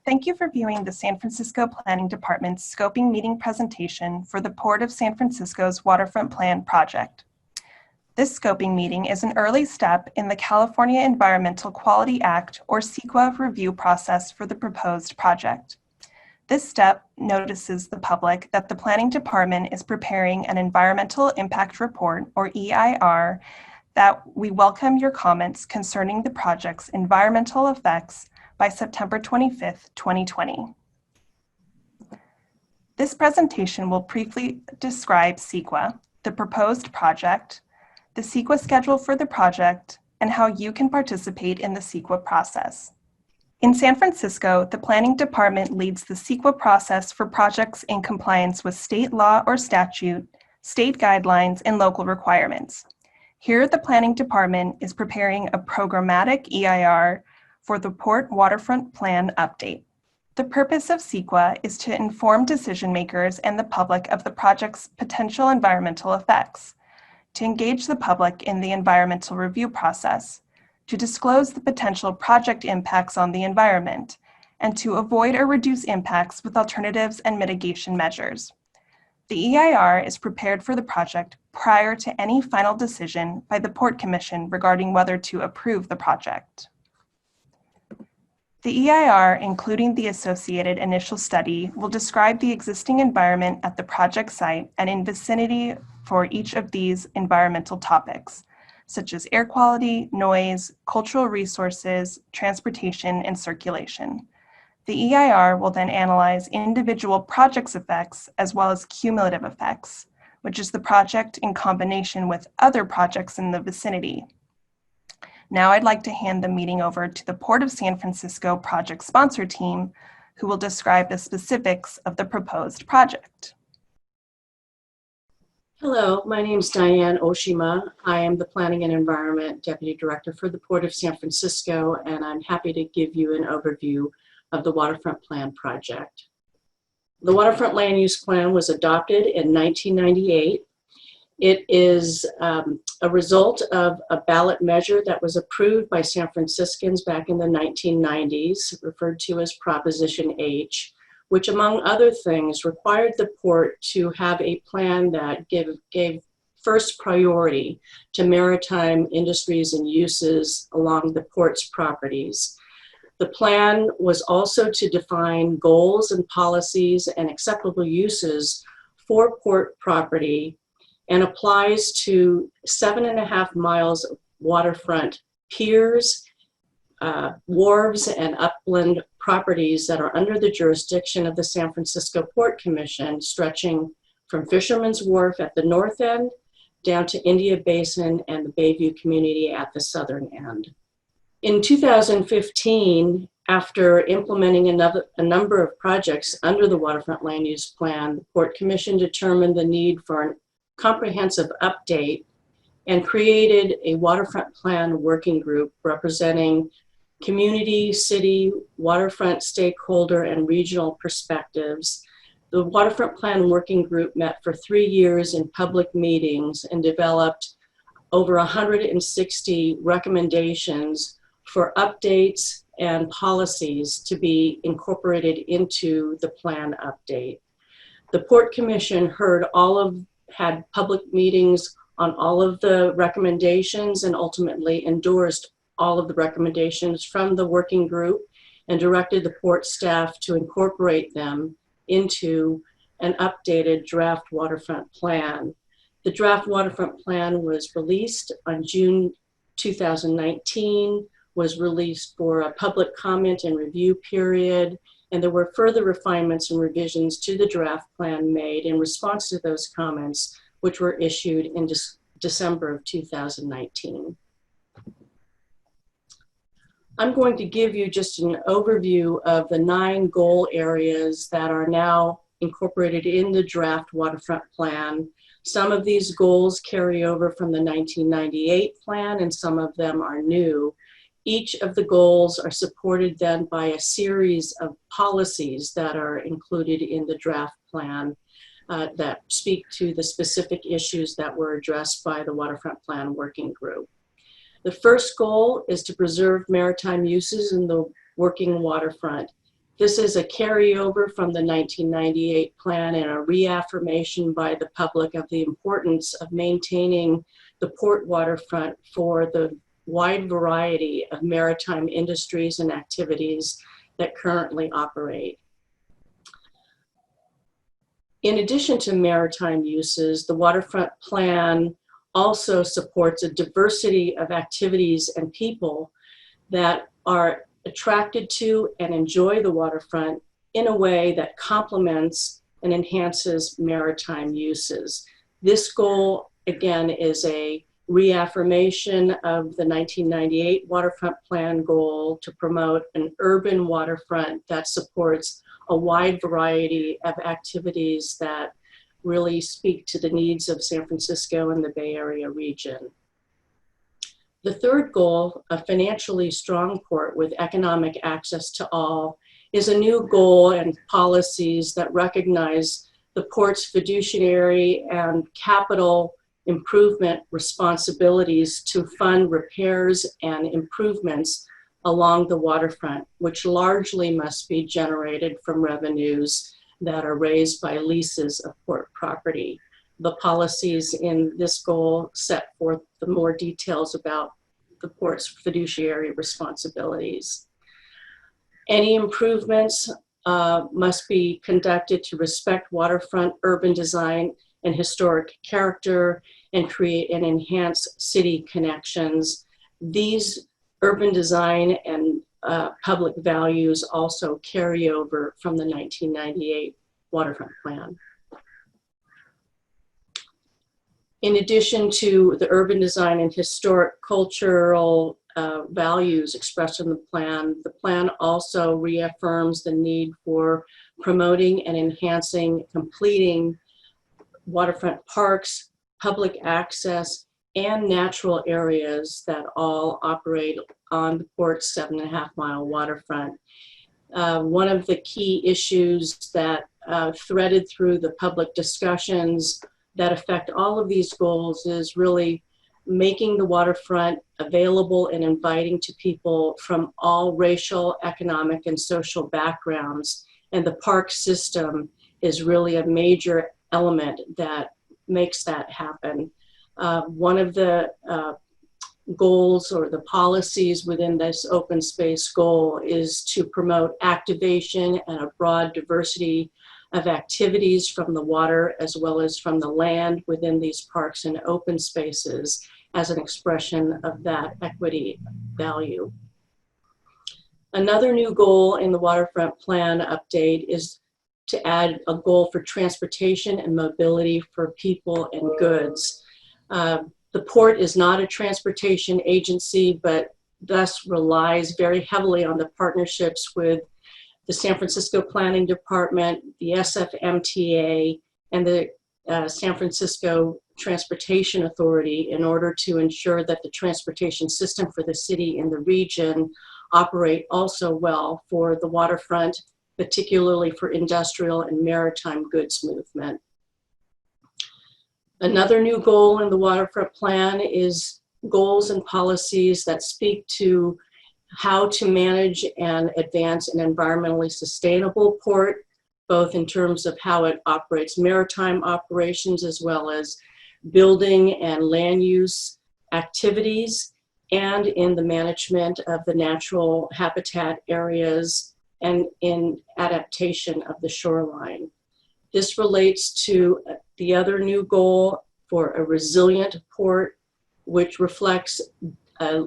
Thank you for viewing the San Francisco Planning Department's scoping meeting presentation for the Port of San Francisco's Waterfront Plan project. This scoping meeting is an early step in the California Environmental Quality Act, or CEQA, review process for the proposed project. This step notices the public that the Planning Department is preparing an Environmental Impact Report, or EIR, that we welcome your comments concerning the project's environmental effects by September 25th, 2020. This presentation will briefly describe CEQA, the proposed project, the CEQA schedule for the project, and how you can participate in the CEQA process. In San Francisco, the Planning Department leads the CEQA process for projects in compliance with state law or statute, state guidelines, and local requirements. Here, the Planning Department is preparing a programmatic EIR for the Port Waterfront Plan update. The purpose of CEQA is to inform decision makers and the public of the project's potential environmental effects, to engage the public in the environmental review process, to disclose the potential project impacts on the environment, and to avoid or reduce impacts with alternatives and mitigation measures. The EIR is prepared for the project prior to any final decision by the Port Commission regarding whether to approve the project. The EIR, including the associated initial study, will describe the existing environment at the project site and in vicinity for each of these environmental topics, such as air quality, noise, cultural resources, transportation, and circulation. The EIR will then analyze individual projects' effects as well as cumulative effects, which is the project in combination with other projects in the vicinity. Now I'd like to hand the meeting over to the Port of San Francisco project sponsor team, who will describe the specifics of the proposed project. Hello, my name is Diane Oshima. I am the Planning and Environment Deputy Director for the Port of San Francisco, and I'm happy to give you an overview of the Waterfront Plan project. The Waterfront Land Use Plan was adopted in 1998. It is a result of a ballot measure that was approved by San Franciscans back in the 1990s, referred to as Proposition H, which among other things required the port to have a plan that gave first priority to maritime industries and uses along the port's properties. The plan was also to define goals and policies and acceptable uses for port property and applies to 7.5 miles of waterfront piers, wharves, and upland properties that are under the jurisdiction of the San Francisco Port Commission, stretching from Fisherman's Wharf at the north end down to India Basin and the Bayview community at the southern end. In 2015, after implementing a number of projects under the Waterfront Land Use Plan, the Port Commission determined the need for an comprehensive update and created a waterfront plan working group representing community, city, waterfront stakeholder, and regional perspectives. The waterfront plan working group met for 3 years in public meetings and developed over 160 recommendations for updates and policies to be incorporated into the plan update. The Port Commission had public meetings on all of the recommendations and ultimately endorsed all of the recommendations from the working group and directed the port staff to incorporate them into an updated draft waterfront plan. The draft waterfront plan was released on June 2019, was released for a public comment and review period, and there were further refinements and revisions to the draft plan made in response to those comments, which were issued in December of 2019. I'm going to give you just an overview of the 9 goal areas that are now incorporated in the draft waterfront plan. Some of these goals carry over from the 1998 plan, and some of them are new. Each of the goals are supported then by a series of policies that are included in the draft plan that speak to the specific issues that were addressed by the Waterfront Plan Working Group. The first goal is to preserve maritime uses in the working waterfront. This is a carryover from the 1998 plan and a reaffirmation by the public of the importance of maintaining the port waterfront for the wide variety of maritime industries and activities that currently operate. In addition to maritime uses, the waterfront plan also supports a diversity of activities and people that are attracted to and enjoy the waterfront in a way that complements and enhances maritime uses. This goal, again, is a reaffirmation of the 1998 waterfront plan goal to promote an urban waterfront that supports a wide variety of activities that really speak to the needs of San Francisco and the Bay Area region. The third goal, a financially strong port with economic access to all, is a new goal and policies that recognize the port's fiduciary and capital improvement responsibilities to fund repairs and improvements along the waterfront, which largely must be generated from revenues that are raised by leases of port property. The policies in this goal set forth the more details about the port's fiduciary responsibilities. Any improvements must be conducted to respect waterfront urban design and historic character and create and enhance city connections. These urban design and public values also carry over from the 1998 waterfront plan. In addition to the urban design and historic cultural values expressed in the plan also reaffirms the need for promoting and enhancing, completing waterfront parks, public access, and natural areas that all operate on the port's 7.5-mile waterfront. One of the key issues that threaded through the public discussions that affect all of these goals is really making the waterfront available and inviting to people from all racial, economic, and social backgrounds. And the park system is really a major element that makes that happen. One of the goals or the policies within this open space goal is to promote activation and a broad diversity of activities from the water as well as from the land within these parks and open spaces as an expression of that equity value. Another new goal in the waterfront plan update is to add a goal for transportation and mobility for people and goods. The port is not a transportation agency, but thus relies very heavily on the partnerships with the San Francisco Planning Department, the SFMTA, and the San Francisco Transportation Authority in order to ensure that the transportation system for the city and the region operate also well for the waterfront, particularly for industrial and maritime goods movement. Another new goal in the waterfront plan is goals and policies that speak to how to manage and advance an environmentally sustainable port, both in terms of how it operates maritime operations as well as building and land use activities, and in the management of the natural habitat areas and in adaptation of the shoreline. This relates to the other new goal for a resilient port, which reflects a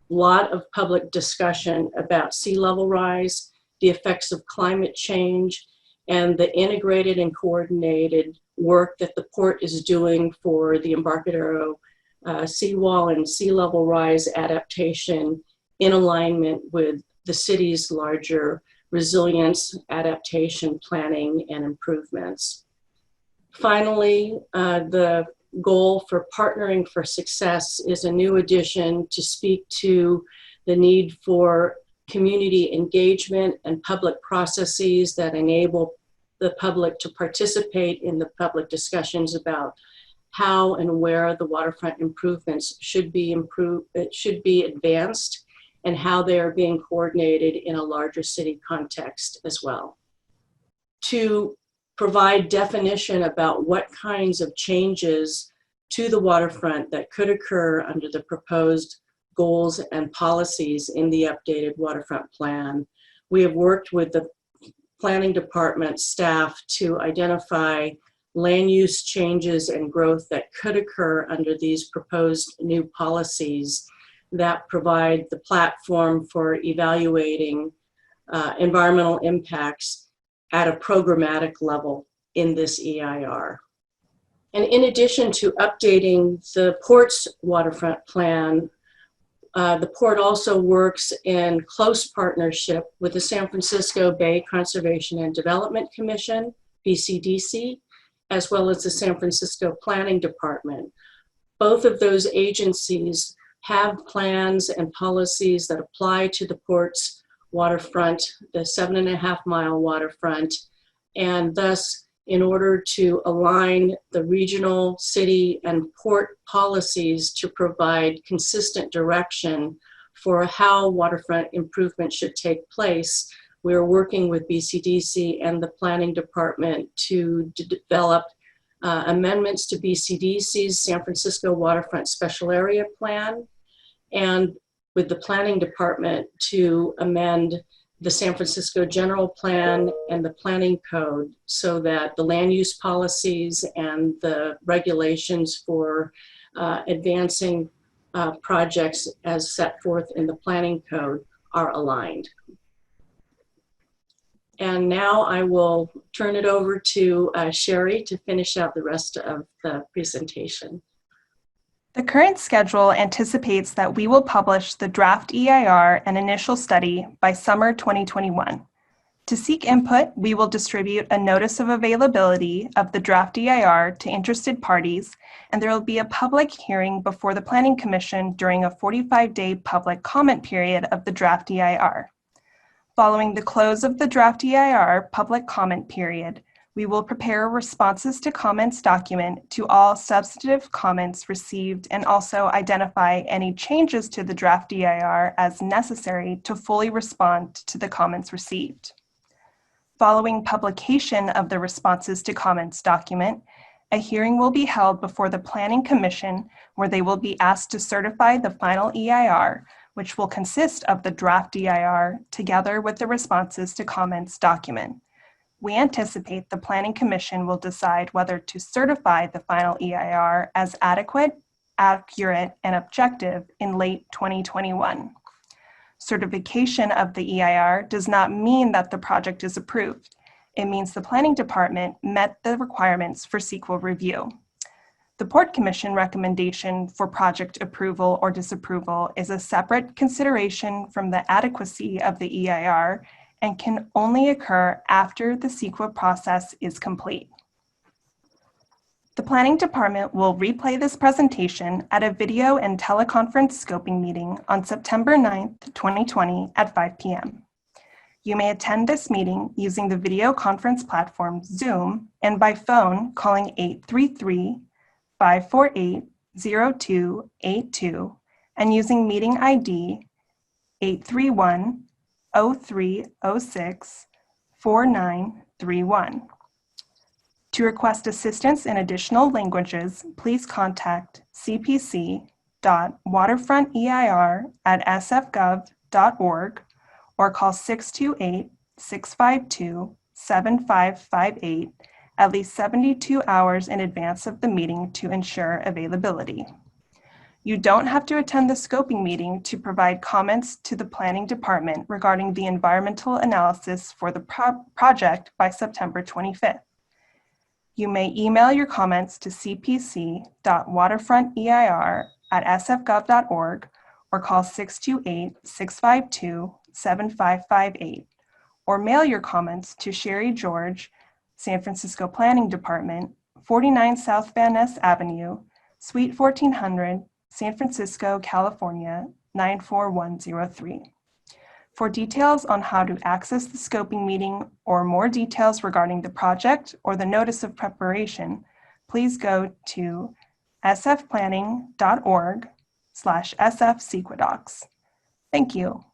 lot of public discussion about sea level rise, the effects of climate change, and the integrated and coordinated work that the port is doing for the Embarcadero seawall and sea level rise adaptation in alignment with the city's larger resilience, adaptation, planning, and improvements. Finally, the goal for Partnering for Success is a new addition to speak to the need for community engagement and public processes that enable the public to participate in the public discussions about how and where the waterfront improvements should be advanced, and how they are being coordinated in a larger city context as well. To provide definition about what kinds of changes to the waterfront that could occur under the proposed goals and policies in the updated waterfront plan, we have worked with the planning department staff to identify land use changes and growth that could occur under these proposed new policies that provide the platform for evaluating environmental impacts at a programmatic level in this EIR. And in addition to updating the port's waterfront plan, the port also works in close partnership with the San Francisco Bay Conservation and Development Commission, BCDC, as well as the San Francisco Planning Department. Both of those agencies have plans and policies that apply to the port's waterfront, the 7.5-mile waterfront, and thus, in order to align the regional, city, and port policies to provide consistent direction for how waterfront improvement should take place, we are working with BCDC and the Planning Department to develop amendments to BCDC's San Francisco Waterfront Special Area Plan, and with the Planning Department to amend the San Francisco General Plan and the Planning Code so that the land use policies and the regulations for advancing projects as set forth in the Planning Code are aligned. And now I will turn it over to Sherry to finish out the rest of the presentation. The current schedule anticipates that we will publish the draft EIR and initial study by summer 2021. To seek input, we will distribute a notice of availability of the draft EIR to interested parties, and there will be a public hearing before the Planning Commission during a 45-day public comment period of the draft EIR. Following the close of the draft EIR public comment period, we will prepare a responses to comments document to all substantive comments received and also identify any changes to the draft EIR as necessary to fully respond to the comments received. Following publication of the responses to comments document, a hearing will be held before the Planning Commission where they will be asked to certify the final EIR, which will consist of the draft EIR together with the responses to comments document. We anticipate the Planning Commission will decide whether to certify the final EIR as adequate, accurate, and objective in late 2021. Certification of the EIR does not mean that the project is approved. It means the Planning Department met the requirements for CEQA review. The Port Commission recommendation for project approval or disapproval is a separate consideration from the adequacy of the EIR and can only occur after the CEQA process is complete. The Planning Department will replay this presentation at a video and teleconference scoping meeting on September 9th, 2020 at 5 p.m. You may attend this meeting using the video conference platform Zoom and by phone calling 833-548-0282 and using meeting ID 831-0306-4931. To request assistance in additional languages, please contact cpc.waterfronteir@sfgov.org or call 628-652-7558 at least 72 hours in advance of the meeting to ensure availability. You don't have to attend the scoping meeting to provide comments to the Planning Department regarding the environmental analysis for the project by September 25th. You may email your comments to cpc.waterfronteir@sfgov.org or call 628-652-7558 or mail your comments to Sherry George, San Francisco Planning Department, 49 South Van Ness Avenue, Suite 1400, San Francisco, California, 94103. For details on how to access the scoping meeting or more details regarding the project or the notice of preparation, please go to sfplanning.org/sfcequadocs. Thank you.